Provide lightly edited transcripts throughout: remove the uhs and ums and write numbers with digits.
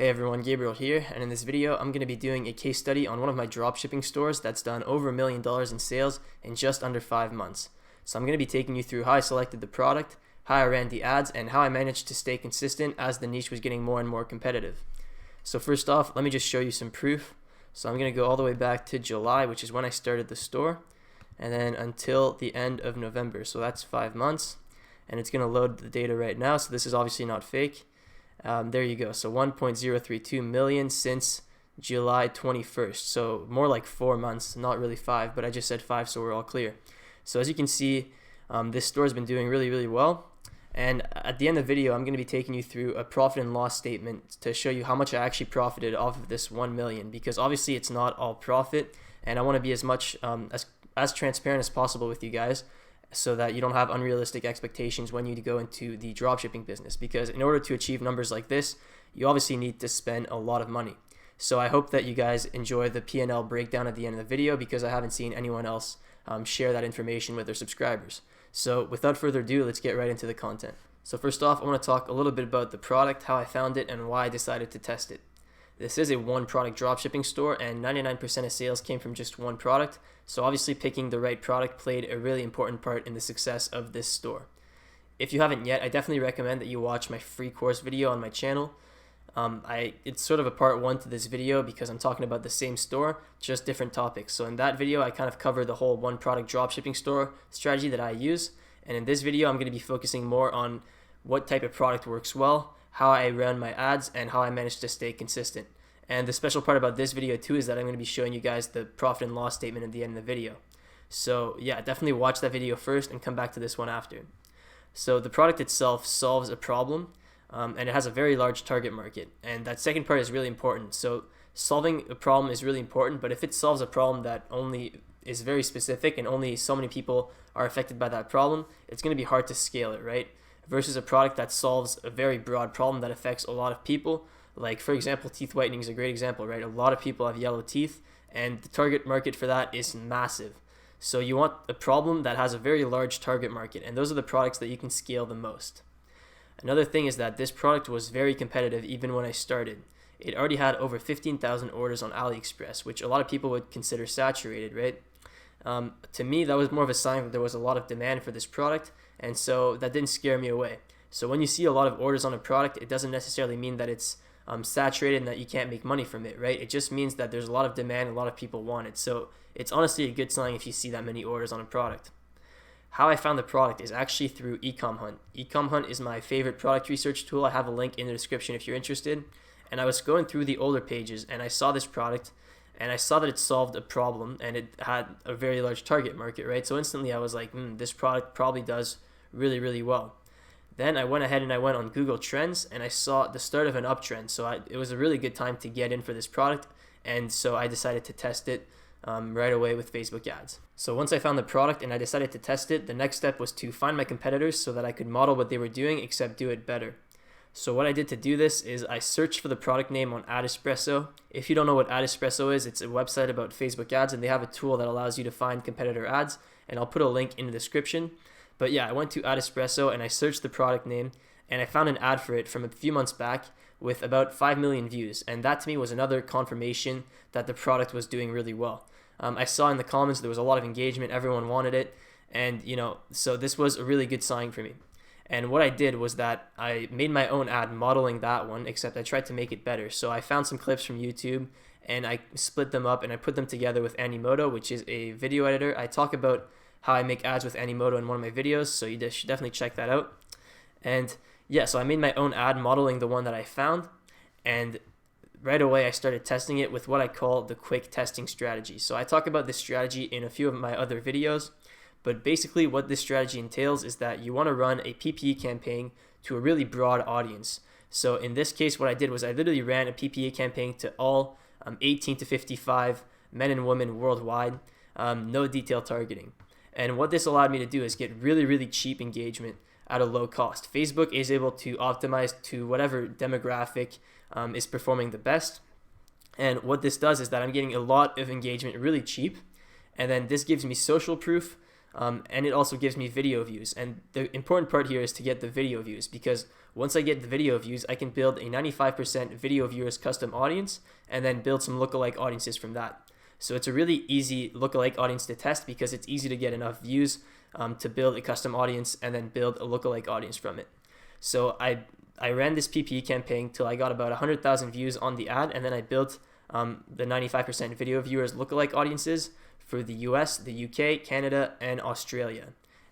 Hey everyone, Gabriel here, and in this video I'm going to be doing a case study on one of my dropshipping stores that's done over $1 million in sales in just under 5 months. So I'm going to be taking you through how I selected the product, how I ran the ads, and how I managed to stay consistent as the niche was getting more and more competitive. So first off, let me just show you some proof. So I'm going to go all the way back to July, which is when I started the store, and then until the end of November. So that's 5 months, and it's going to load the data right now, so this is obviously not fake. There you go. So 1.032 million since July 21st. So more like 4 months, not really 5, but I just said 5 so we're all clear. So as you can see, this store has been doing really well. And at the end of the video, I'm going to be taking you through a profit and loss statement to show you how much I actually profited off of this 1 million, because obviously it's not all profit, and I want to be as much as transparent as possible with you guys, so that you don't have unrealistic expectations when you go into the dropshipping business, because in order to achieve numbers like this, you obviously need to spend a lot of money. So I hope that you guys enjoy the P&L breakdown at the end of the video, because I haven't seen anyone else share that information with their subscribers. So without further ado, let's get right into the content. So first off, I want to talk a little bit about the product, how I found it, and why I decided to test it. This is a one product dropshipping store, and 99% of sales came from just one product. So obviously picking the right product played a really important part in the success of this store. If you haven't yet, I definitely recommend that you watch my free course video on my channel. It's sort of a part 1 to this video, because I'm talking about the same store, just different topics. So in that video, I kind of cover the whole one product dropshipping store strategy that I use. And in this video, I'm going to be focusing more on what type of product works well, how I run my ads, and how I managed to stay consistent. And the special part about this video too is that I'm going to be showing you guys the profit and loss statement at the end of the video. So yeah, definitely watch that video first and come back to this one after. So the product itself solves a problem, and it has a very large target market. And that second part is really important. So solving a problem is really important, but if it solves a problem that only is very specific and only so many people are affected by that problem, it's going to be hard to scale it, right? Versus a product that solves a very broad problem that affects a lot of people. Like, for example, teeth whitening is a great example, right? A lot of people have yellow teeth, and the target market for that is massive. So you want a problem that has a very large target market, and those are the products that you can scale the most. Another thing is that this product was very competitive even when I started. It already had over 15,000 orders on AliExpress, which a lot of people would consider saturated, right? To me, that was more of a sign that there was a lot of demand for this product, and so that didn't scare me away. So when you see a lot of orders on a product, it doesn't necessarily mean that it's saturated and that you can't make money from it, right? It just means that there's a lot of demand, a lot of people want it. So it's honestly a good sign if you see that many orders on a product. How I found the product is actually through Ecom Hunt. Ecom Hunt is my favorite product research tool. I have a link in the description if you're interested. And I was going through the older pages, and I saw this product, and I saw that it solved a problem, and it had a very large target market, right? So instantly I was like, this product probably does really well. Then I went ahead and I went on Google Trends, and I saw the start of an uptrend. So it was a really good time to get in for this product, and so I decided to test it right away with Facebook ads. So once I found the product and I decided to test it, the next step was to find my competitors so that I could model what they were doing, except do it better. So what I did to do this is I searched for the product name on AdEspresso. If you don't know what AdEspresso is, it's a website about Facebook ads, and they have a tool that allows you to find competitor ads, and I'll put a link in the description. But yeah, I went to AdEspresso and I searched the product name, and I found an ad for it from a few months back with about 5 million views. And that to me was another confirmation that the product was doing really well. I saw in the comments there was a lot of engagement, everyone wanted it, and so this was a really good sign for me. And what I did was that I made my own ad modeling that one, except I tried to make it better. So I found some clips from YouTube, and I split them up and I put them together with Animoto, which is a video editor. I talk about how I make ads with Animoto in one of my videos, so you should definitely check that out. And yeah, so I made my own ad modeling the one that I found, and right away I started testing it with what I call the quick testing strategy. So I talk about this strategy in a few of my other videos, but basically what this strategy entails is that you want to run a PPE campaign to a really broad audience. So in this case, what I did was I literally ran a PPE campaign to all 18 to 55 men and women worldwide, no detail targeting. And what this allowed me to do is get really cheap engagement at a low cost. Facebook is able to optimize to whatever demographic is performing the best. And what this does is that I'm getting a lot of engagement really cheap. And then this gives me social proof and it also gives me video views. And the important part here is to get the video views, because once I get the video views, I can build a 95% video viewers custom audience and then build some lookalike audiences from that. So it's a really easy lookalike audience to test because it's easy to get enough views to build a custom audience and then build a lookalike audience from it. So I ran this PPE campaign till I got about 100,000 views on the ad, and then I built the 95% video viewers lookalike audiences for the US, the UK, Canada, and Australia.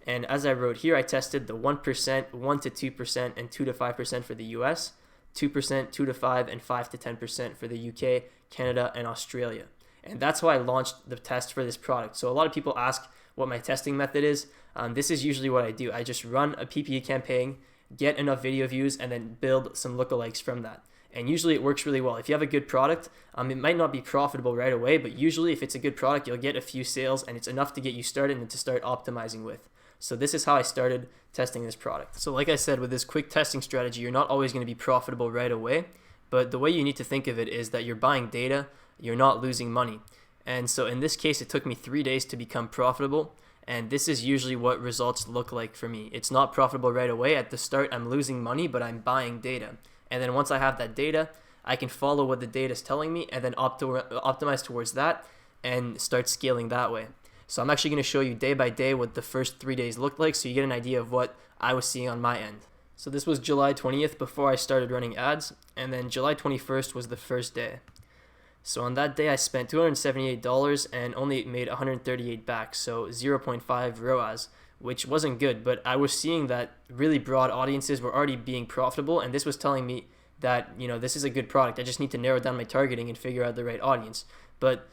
And as I wrote here, I tested the 1%, 1 to 2%, and 2 to 5% for the US, 2%, 2 to 5, and 5 to 10% for the UK, Canada, and Australia. And that's why I launched the test for this product. So a lot of people ask what my testing method is. This is usually what I do. I just run a PPE campaign, get enough video views, and then build some lookalikes from that. And usually it works really well. If you have a good product, it might not be profitable right away, but usually if it's a good product, you'll get a few sales, and it's enough to get you started and to start optimizing with. So this is how I started testing this product. So like I said, with this quick testing strategy, you're not always going to be profitable right away, but the way you need to think of it is that you're buying data, you're not losing money. And so in this case, it took me 3 days to become profitable. And this is usually what results look like for me. It's not profitable right away. At the start, I'm losing money, but I'm buying data. And then once I have that data, I can follow what the data is telling me and then optimize towards that and start scaling that way. So I'm actually going to show you day by day what the first 3 days looked like, so you get an idea of what I was seeing on my end. So this was July 20th before I started running ads, and then July 21st was the first day. So on that day, I spent $278 and only made 138 back, so 0.5 ROAS, which wasn't good, but I was seeing that really broad audiences were already being profitable, and this was telling me that, this is a good product. I just need to narrow down my targeting and figure out the right audience. But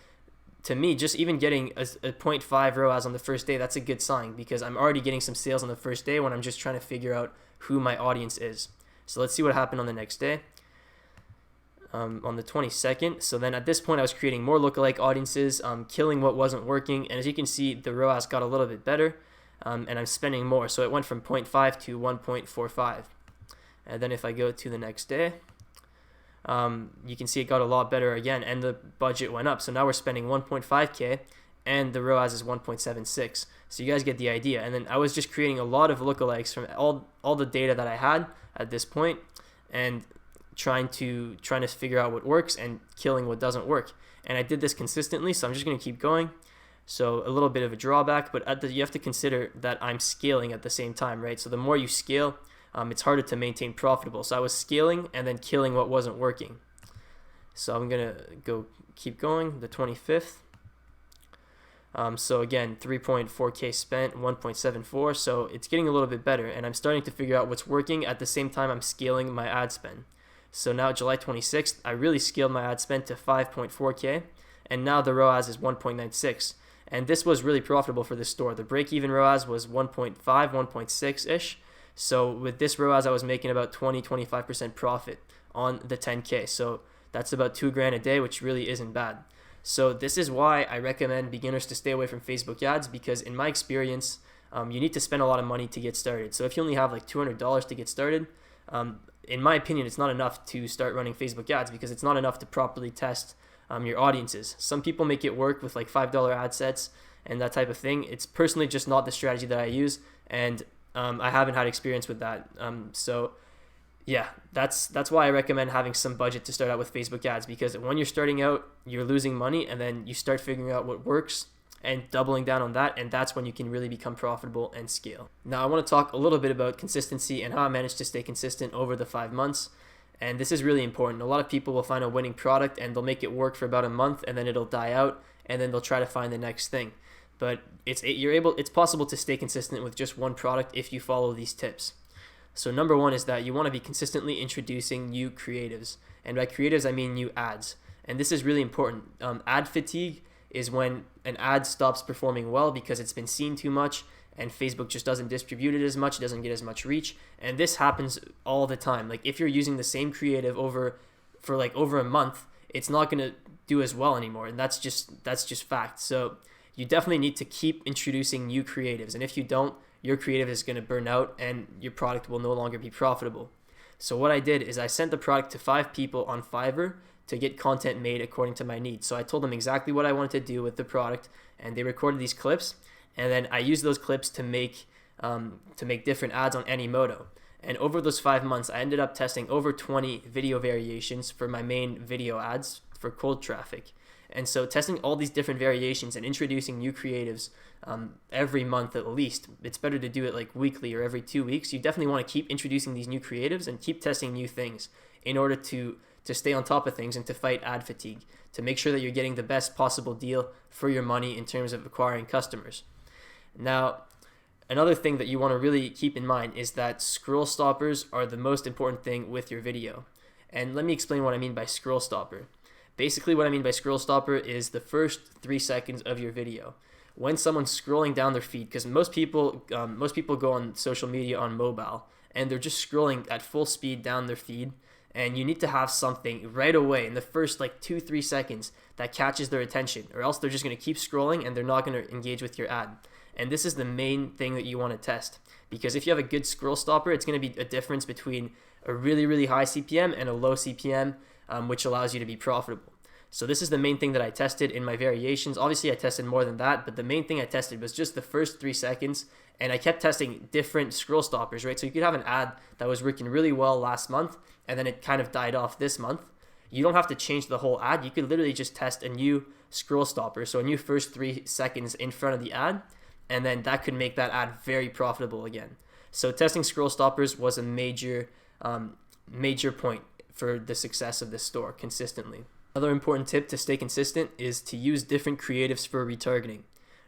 to me, just even getting a 0.5 ROAS on the first day, that's a good sign, because I'm already getting some sales on the first day when I'm just trying to figure out who my audience is. So let's see what happened on the next day. On the 22nd. So then at this point, I was creating more lookalike audiences, killing what wasn't working. And as you can see, the ROAS got a little bit better, and I'm spending more. So it went from 0.5 to 1.45. And then if I go to the next day, you can see it got a lot better again, and the budget went up. So now we're spending 1.5K, and the ROAS is 1.76. So you guys get the idea. And then I was just creating a lot of lookalikes from all the data that I had at this point, and trying to figure out what works and killing what doesn't work. And I did this consistently, so I'm just going to keep going. So a little bit of a drawback, but you have to consider that I'm scaling at the same time, right? So the more you scale, it's harder to maintain profitable. So I was scaling and then killing what wasn't working. So I'm going to keep going, the 25th. So again, 3.4K spent, 1.74. So it's getting a little bit better, and I'm starting to figure out what's working at the same time I'm scaling my ad spend. So now July 26th, I really scaled my ad spend to 5.4K, and now the ROAS is 1.96. And this was really profitable for this store. The break-even ROAS was 1.5, 1.6-ish. So with this ROAS, I was making about 20-25% profit on the 10K. So that's about $2,000 a day, which really isn't bad. So this is why I recommend beginners to stay away from Facebook ads, because in my experience, you need to spend a lot of money to get started. So if you only have like $200 to get started, in my opinion, it's not enough to start running Facebook ads, because it's not enough to properly test your audiences. Some people make it work with like $5 ad sets and that type of thing. It's personally just not the strategy that I use, and I haven't had experience with that. So yeah, that's why I recommend having some budget to start out with Facebook ads, because when you're starting out, you're losing money, and then you start figuring out what works and doubling down on that, and that's when you can really become profitable and scale. Now I want to talk a little bit about consistency and how I managed to stay consistent over the 5 months. And this is really important. A lot of people will find a winning product and they'll make it work for about a month, and then it'll die out, and then they'll try to find the next thing. But it's possible to stay consistent with just one product if you follow these tips. So number one is that you want to be consistently introducing new creatives. And by creatives, I mean new ads. And this is really important. Ad fatigue is when an ad stops performing well because it's been seen too much, and Facebook just doesn't distribute it as much, doesn't get as much reach. And this happens all the time. Like if you're using the same creative for over a month, it's not going to do as well anymore. And that's just fact. So you definitely need to keep introducing new creatives. And if you don't, your creative is going to burn out and your product will no longer be profitable. So what I did is I sent the product to 5 people on Fiverr to get content made according to my needs. So I told them exactly what I wanted to do with the product, and they recorded these clips. and then I use those clips to make different ads on any moto. And over those 5 months, I ended up testing over 20 video variations for my main video ads for cold traffic. And so testing all these different variations and introducing new creatives every month at least. It's better to do it like weekly or every 2 weeks. You definitely want to keep introducing these new creatives and keep testing new things in order to stay on top of things and to fight ad fatigue, to make sure that you're getting the best possible deal for your money in terms of acquiring customers. Now, another thing that you want to really keep in mind is that scroll stoppers are the most important thing with your video. And let me explain what I mean by scroll stopper. Basically, what I mean by scroll stopper is the first 3 seconds of your video. When someone's scrolling down their feed, because most people go on social media on mobile, and they're just scrolling at full speed down their feed, and you need to have something right away in the first like 2-3 seconds that catches their attention, or else they're just going to keep scrolling and they're not going to engage with your ad. And this is the main thing that you want to test, because if you have a good scroll stopper, it's going to be a difference between a really, really high CPM and a low CPM, which allows you to be profitable. So this is the main thing that I tested in my variations. Obviously, I tested more than that, but the main thing I tested was just the first 3 seconds, and I kept testing different scroll stoppers, right? So you could have an ad that was working really well last month, and then it kind of died off this month. You don't have to change the whole ad. You could literally just test a new scroll stopper, so a new first 3 seconds in front of the ad, and then that could make that ad very profitable again. So testing scroll stoppers was a major point for the success of this store consistently. Another important tip to stay consistent is to use different creatives for retargeting.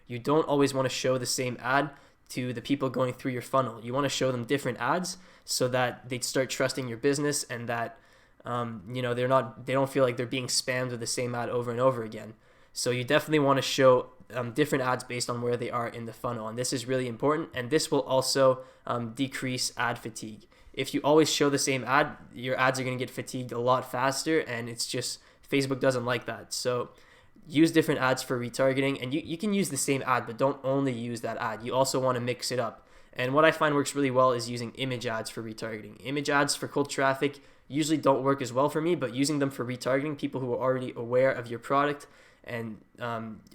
You don't always want to show the same ad to the people going through your funnel. You want to show them different ads so that they start trusting your business, and that they don't feel like they're being spammed with the same ad over and over again. So you definitely want to show different ads based on where they are in the funnel, and this is really important, and this will also decrease ad fatigue. If you always show the same ad, your ads are going to get fatigued a lot faster, and it's just Facebook doesn't like that. So use different ads for retargeting, and you can use the same ad, but don't only use that ad. You also want to mix it up. And what I find works really well is using image ads for retargeting. Image ads for cold traffic usually don't work as well for me, but using them for retargeting people who are already aware of your product and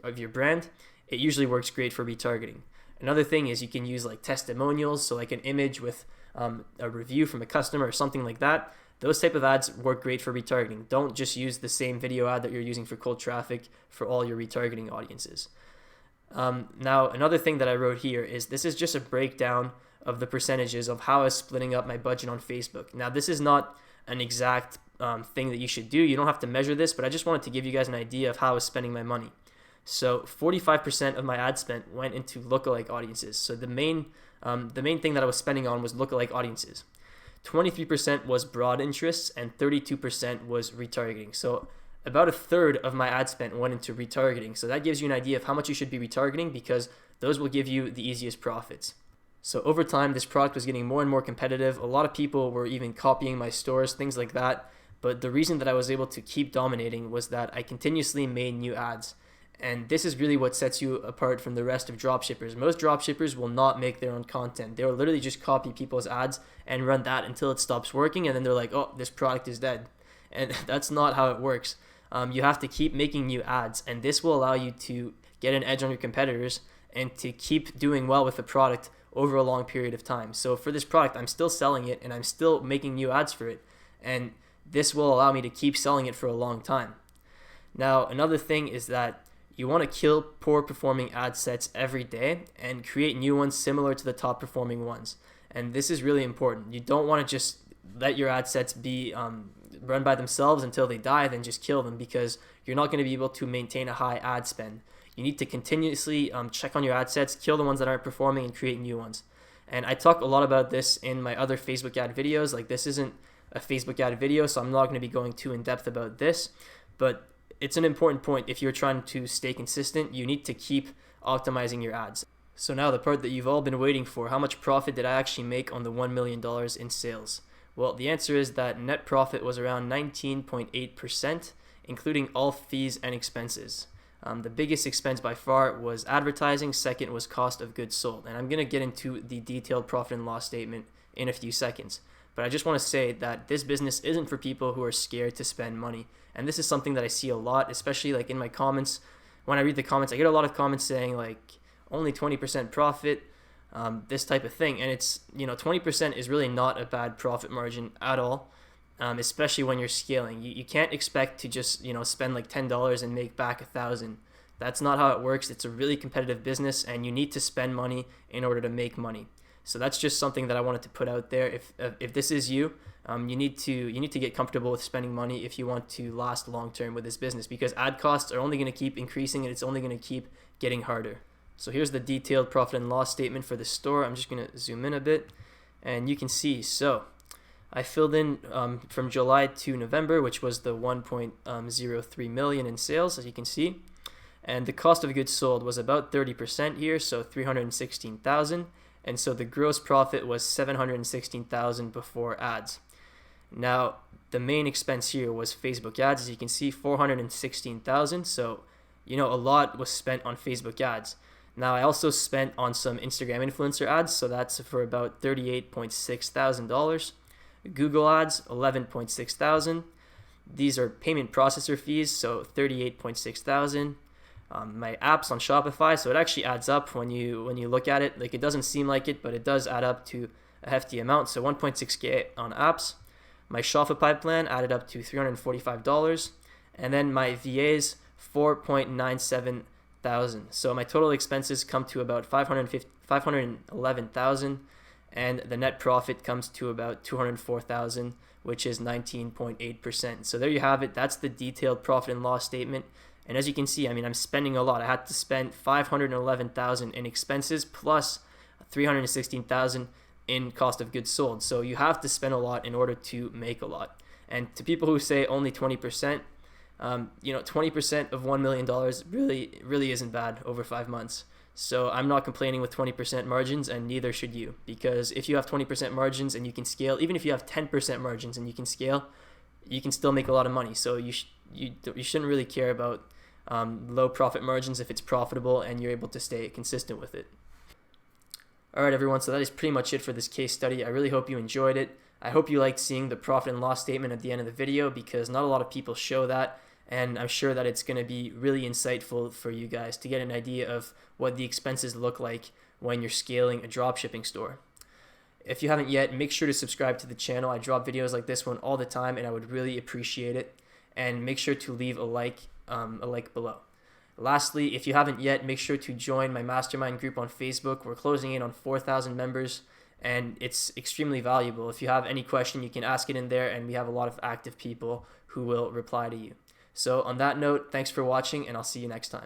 of your brand, it usually works great for retargeting. Another thing is you can use like testimonials, so like an image with a review from a customer or something like that. Those type of ads work great for retargeting. Don't just use the same video ad that you're using for cold traffic for all your retargeting audiences. Now, another thing that I wrote here is this is just a breakdown of the percentages of how I was splitting up my budget on Facebook. Now, this is not an exact thing that you should do. You don't have to measure this, but I just wanted to give you guys an idea of how I was spending my money. So 45% of my ad spend went into lookalike audiences. So the main thing that I was spending on was lookalike audiences. 23% was broad interests, and 32% was retargeting. So about a third of my ad spend went into retargeting. So that gives you an idea of how much you should be retargeting, because those will give you the easiest profits. So over time, this product was getting more and more competitive. A lot of people were even copying my stores, things like that. But the reason that I was able to keep dominating was that I continuously made new ads. And this is really what sets you apart from the rest of dropshippers. Most dropshippers will not make their own content. They will literally just copy people's ads and run that until it stops working, and then they're like, oh, this product is dead. And that's not how it works. You have to keep making new ads, and this will allow you to get an edge on your competitors and to keep doing well with the product over a long period of time. So for this product, I'm still selling it, and I'm still making new ads for it, and this will allow me to keep selling it for a long time. Now, another thing is that you want to kill poor performing ad sets every day and create new ones similar to the top performing ones. And this is really important. You don't want to just let your ad sets be run by themselves until they die, then just kill them, because you're not going to be able to maintain a high ad spend. You need to continuously check on your ad sets, kill the ones that aren't performing, and create new ones. And I talk a lot about this in my other Facebook ad videos. Like, this isn't a Facebook ad video, so I'm not going to be going too in depth about this, but it's an important point. If you're trying to stay consistent, you need to keep optimizing your ads. So now the part that you've all been waiting for: how much profit did I actually make on the $1 million in sales? Well, the answer is that net profit was around 19.8%, including all fees and expenses. The biggest expense by far was advertising. Second was cost of goods sold. And I'm going to get into the detailed profit and loss statement in a few seconds. But I just want to say that this business isn't for people who are scared to spend money. And this is something that I see a lot, especially like in my comments. When I read the comments, I get a lot of comments saying like, only 20% profit, this type of thing. And it's, 20% is really not a bad profit margin at all, especially when you're scaling. You can't expect to just, spend like $10 and make back 1,000. That's not how it works. It's a really competitive business, and you need to spend money in order to make money. So that's just something that I wanted to put out there. If this is you, you need to get comfortable with spending money if you want to last long term with this business, because ad costs are only going to keep increasing and it's only going to keep getting harder. So here's the detailed profit and loss statement for the store. I'm just going to zoom in a bit, and you can see. So I filled in from July to November, which was the 1.03 million in sales, as you can see. And the cost of goods sold was about 30% here, so 316,000. And so the gross profit was 716,000 before ads. Now, the main expense here was Facebook ads, as you can see, 416,000. So, a lot was spent on Facebook ads. Now, I also spent on some Instagram influencer ads, so that's for about $38,600. Google ads, 11,600. These are payment processor fees, so 38,600. My apps on Shopify, so it actually adds up when you look at it. Like, it doesn't seem like it, but it does add up to a hefty amount. So 1.6K on apps. My Shopify plan added up to $345, and then my VAs 4.97 thousand. So my total expenses come to about 511,000, and the net profit comes to about 204,000, which is 19.8%. So there you have it. That's the detailed profit and loss statement. And as you can see, I'm spending a lot. I had to spend 511,000 in expenses plus 316,000 in cost of goods sold. So you have to spend a lot in order to make a lot. And to people who say only 20%, 20% of $1 million really isn't bad over 5 months. So I'm not complaining with 20% margins, and neither should you, because if you have 20% margins and you can scale, even if you have 10% margins and you can scale, you can still make a lot of money. So you shouldn't really care about low profit margins if it's profitable and you're able to stay consistent with it. All right, everyone, so that is pretty much it for this case study. I really hope you enjoyed it. I hope you liked seeing the profit and loss statement at the end of the video, because not a lot of people show that, and I'm sure that it's going to be really insightful for you guys to get an idea of what the expenses look like when you're scaling a dropshipping store. If you haven't yet, make sure to subscribe to the channel. I drop videos like this one all the time, and I would really appreciate it. And make sure to leave a like below. Lastly, if you haven't yet, make sure to join my mastermind group on Facebook. We're closing in on 4,000 members, and it's extremely valuable. If you have any question, you can ask it in there, and we have a lot of active people who will reply to you. So on that note, thanks for watching, and I'll see you next time.